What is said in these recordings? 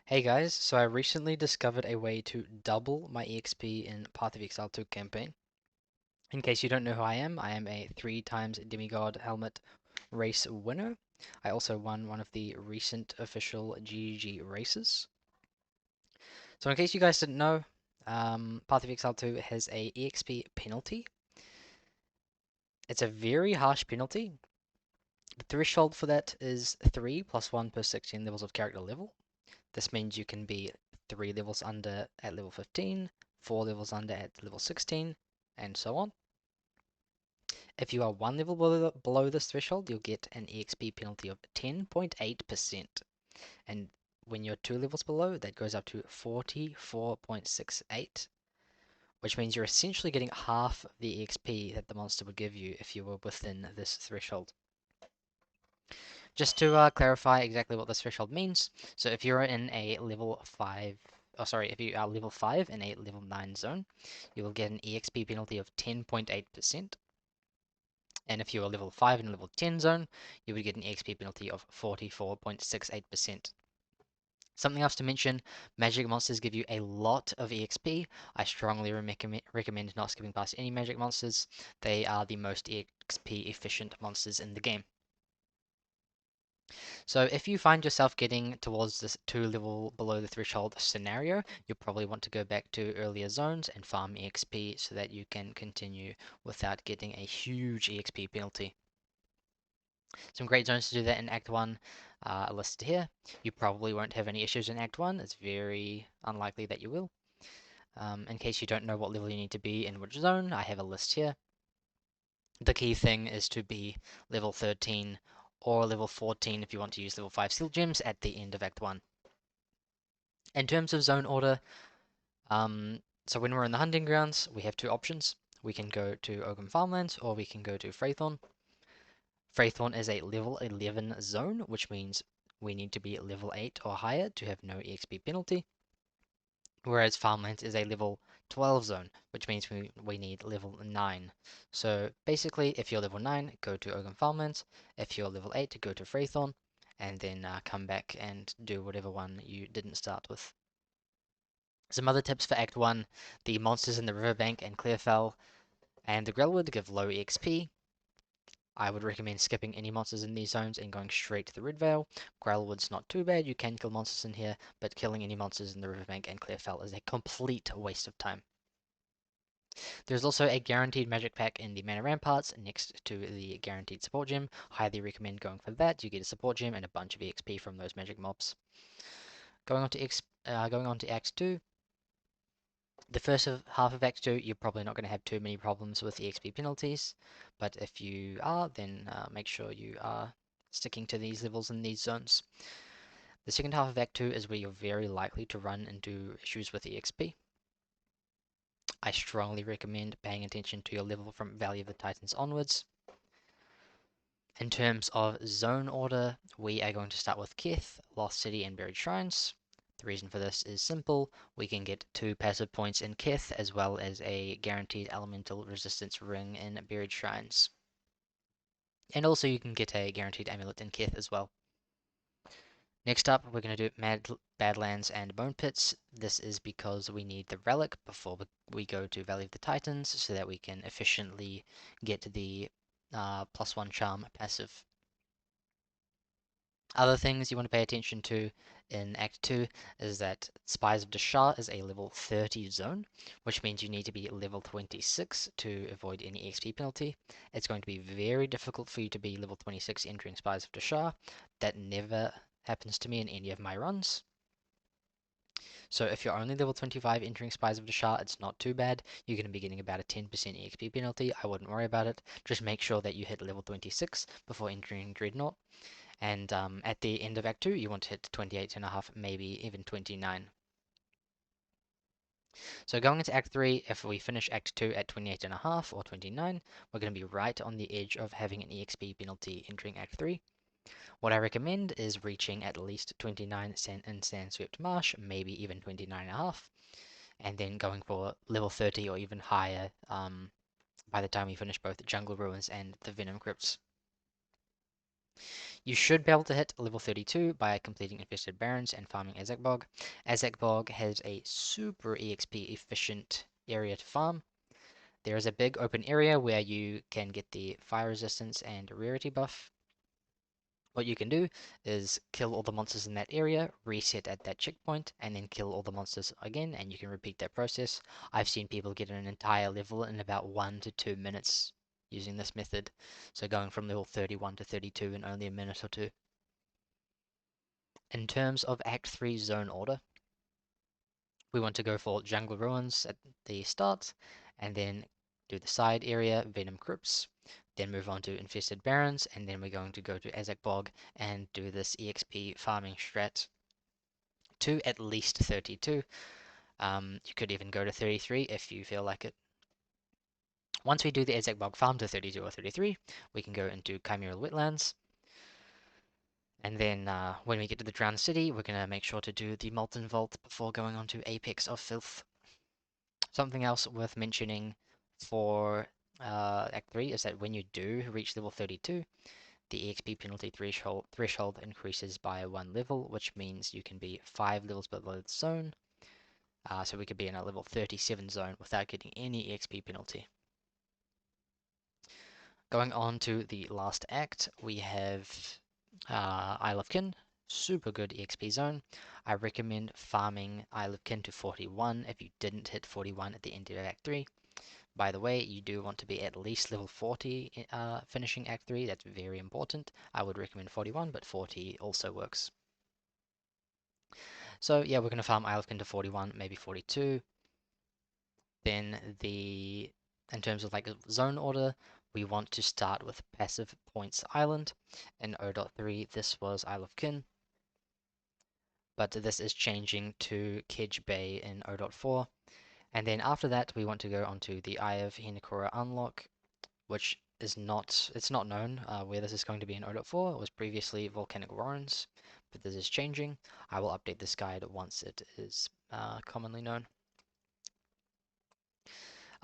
Hey guys, so I recently discovered a way to double my EXP in Path of Exile 2 campaign. In case you don't know who I am a 3 times Demigod Helmet race winner. I also won one of the recent official GG races. So in case you guys didn't know, Path of Exile 2 has a EXP penalty. It's a very harsh penalty. The threshold for that is 3 plus 1 per 16 levels of character level. This means you can be 3 levels under at level 15, 4 levels under at level 16, and so on. If you are 1 level below this threshold, you'll get an EXP penalty of 10.8%. And when you're 2 levels below, that goes up to 44.68, which means you're essentially getting half of the EXP that the monster would give you if you were within this threshold. Just to clarify exactly what this threshold means, so if you're in a level 5, if you are level 5 in a level 9 zone, you will get an EXP penalty of 10.8%. And if you are level 5 in a level 10 zone, you would get an EXP penalty of 44.68%. Something else to mention, magic monsters give you a lot of EXP. I strongly recommend not skipping past any magic monsters. They are the most EXP efficient monsters in the game. So if you find yourself getting towards this 2 level below the threshold scenario, you'll probably want to go back to earlier zones and farm EXP so that you can continue without getting a huge EXP penalty. Some great zones to do that in Act 1 are listed here. You probably won't have any issues in Act 1. It's very unlikely that you will. In case you don't know what level you need to be in which zone, I have a list here. The key thing is to be level 13 or level 14 if you want to use level 5 seal gems at the end of Act 1. In terms of zone order, so when we're in the hunting grounds, we have two options. We can go to Ogham Farmlands or we can go to Fraythorn. Fraythorn is a level 11 zone, which means we need to be level 8 or higher to have no EXP penalty. Whereas Farmlands is a level 12 zone, which means we need level 9. So basically, if you're level 9, go to Ogham Farmlands. If you're level 8, go to Fraythorn. And then come back and do whatever one you didn't start with. Some other tips for Act 1, the monsters in the Riverbank and Clearfell and the Grellwood give low EXP. I would recommend skipping any monsters in these zones and going straight to the Redvale. Grellwood's not too bad, you can kill monsters in here, but killing any monsters in the Riverbank and Clearfell is a complete waste of time. There's also a guaranteed magic pack in the Mana Ramparts next to the guaranteed support gem. Highly recommend going for that. You get a support gem and a bunch of EXP from those magic mobs. Going on to Act 2. The first half of Act 2, you're probably not going to have too many problems with EXP penalties, but if you are, then make sure you are sticking to these levels in these zones. The second half of Act 2 is where you're very likely to run into issues with EXP. I strongly recommend paying attention to your level from Valley of the Titans onwards. In terms of zone order, we are going to start with Keth, Lost City, and Buried Shrines. The reason for this is simple. We can get 2 passive points in Keth, as well as a guaranteed elemental resistance ring in Buried Shrines. And also you can get a guaranteed amulet in Keth as well. Next up, we're going to do Badlands and Bone Pits. This is because we need the relic before we go to Valley of the Titans, so that we can efficiently get the +1 charm passive. Other things you want to pay attention to in Act 2 is that Spies of Dashar is a level 30 zone, which means you need to be level 26 to avoid any EXP penalty. It's going to be very difficult for you to be level 26 entering Spies of Dashar. That never happens to me in any of my runs. So if you're only level 25 entering Spies of Dashar, it's not too bad. You're going to be getting about a 10% EXP penalty. I wouldn't worry about it. Just make sure that you hit level 26 before entering Dreadnought. And at the end of Act 2, you want to hit 28.5, maybe even 29. So going into Act 3, if we finish Act 2 at 28.5 or 29, we're going to be right on the edge of having an EXP penalty entering Act 3. What I recommend is reaching at least 29 in Sandswept Marsh, maybe even 29.5, and then going for level 30 or even higher by the time we finish both Jungle Ruins and the Venom Crypts. You should be able to hit level 32 by completing Infested Barrens and farming Azak Bog. Azak Bog has a super EXP efficient area to farm. There is a big open area where you can get the fire resistance and rarity buff. What you can do is kill all the monsters in that area, reset at that checkpoint, and then kill all the monsters again, and you can repeat that process. I've seen people get an entire level in about 1 to 2 minutes using this method. So going from level 31 to 32 in only a minute or two. In terms of Act 3 zone order, we want to go for Jungle Ruins at the start, and then do the side area, Venom Crypts, then move on to Infested Barrens, and then we're going to go to Azak Bog and do this EXP farming strat to at least 32. You could even go to 33 if you feel like it. Once we do the Azak Bog farm to 32 or 33, we can go into Chimeral Wetlands. And then when we get to the Drowned City, we're going to make sure to do the Molten Vault before going on to Apex of Filth. Something else worth mentioning for Act 3 is that when you do reach level 32, the EXP penalty threshold increases by 1 level, which means you can be 5 levels below the zone. So we could be in a level 37 zone without getting any EXP penalty. Going on to the last act, we have Isle of Kin, super good EXP zone. I recommend farming Isle of Kin to 41 if you didn't hit 41 at the end of Act 3. By the way, you do want to be at least level 40 finishing Act 3, that's very important. I would recommend 41, but 40 also works. So yeah, we're going to farm Isle of Kin to 41, maybe 42. Then in terms of like zone order, we want to start with Passive Points Island. In 0.3, this was Isle of Kin, but this is changing to Kedge Bay in 0.4. And then after that, we want to go onto the Eye of Hinekora unlock, which is it's not known where this is going to be in 0.4. It was previously Volcanic Warrens, but this is changing. I will update this guide once it is commonly known.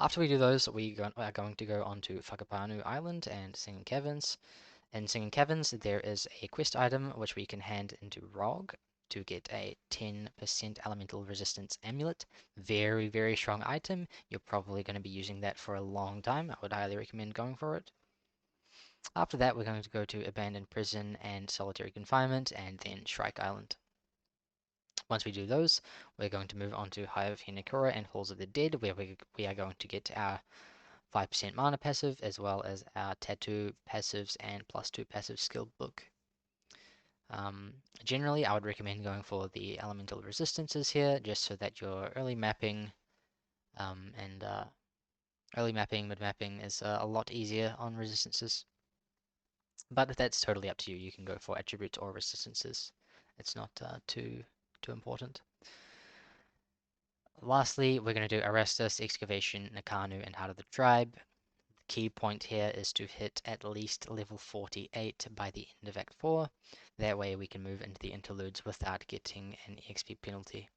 After we do those, we are going to go on to Whakapanu Island and Singing Caverns. In Singing Caverns, there is a quest item which we can hand into Rog to get a 10% elemental resistance amulet. Very, very strong item. You're probably going to be using that for a long time. I would highly recommend going for it. After that, we're going to go to Abandoned Prison and Solitary Confinement, and then Shrike Island. Once we do those, we're going to move on to Hive of Hinekora and Halls of the Dead, where we are going to get our 5% mana passive, as well as our tattoo passives and +2 passive skill book. Generally, I would recommend going for the elemental resistances here, just so that your early mapping early mapping, mid mapping is a lot easier on resistances. But that's totally up to you. You can go for attributes or resistances. It's not too important. Lastly, we're going to do Arrestus, Excavation, Nakanu, and Heart of the Tribe. The key point here is to hit at least level 48 by the end of Act 4. That way we can move into the interludes without getting an EXP penalty.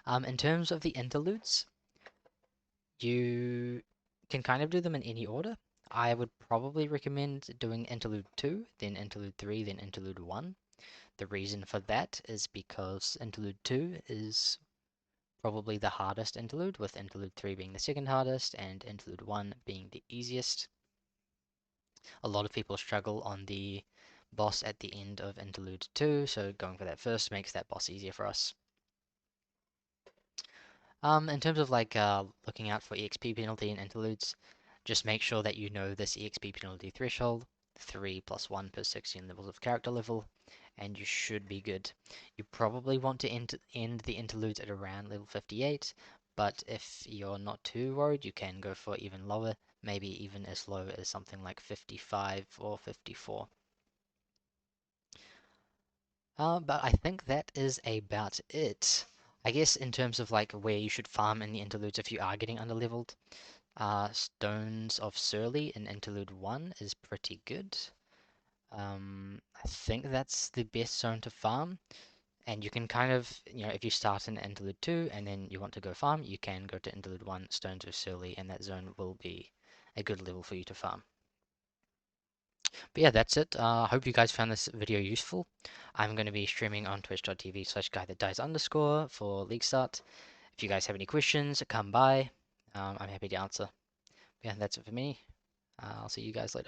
In terms of the interludes, you can kind of do them in any order. I would probably recommend doing Interlude 2, then Interlude 3, then Interlude 1. The reason for that is because Interlude 2 is probably the hardest interlude, with Interlude 3 being the second hardest and Interlude 1 being the easiest. A lot of people struggle on the boss at the end of Interlude 2, so going for that first makes that boss easier for us. In terms of like looking out for EXP penalty in interludes, just make sure that you know this EXP penalty threshold, 3 + 1 per 16 levels of character level, and you should be good. You probably want to end the interludes at around level 58, but if you're not too worried, you can go for even lower, maybe even as low as something like 55 or 54. But I think that is about it. I guess in terms of like where you should farm in the interludes if you are getting underleveled, Stones of Surly in Interlude 1 is pretty good. I think that's the best zone to farm. And you can kind of, if you start in Interlude 2 and then you want to go farm, you can go to Interlude 1, Stones of Surly, and that zone will be a good level for you to farm. But yeah, that's it. I hope you guys found this video useful. I'm going to be streaming on twitch.tv/guy_that_dies_ for League Start. If you guys have any questions, come by. I'm happy to answer. Yeah, that's it for me. I'll see you guys later.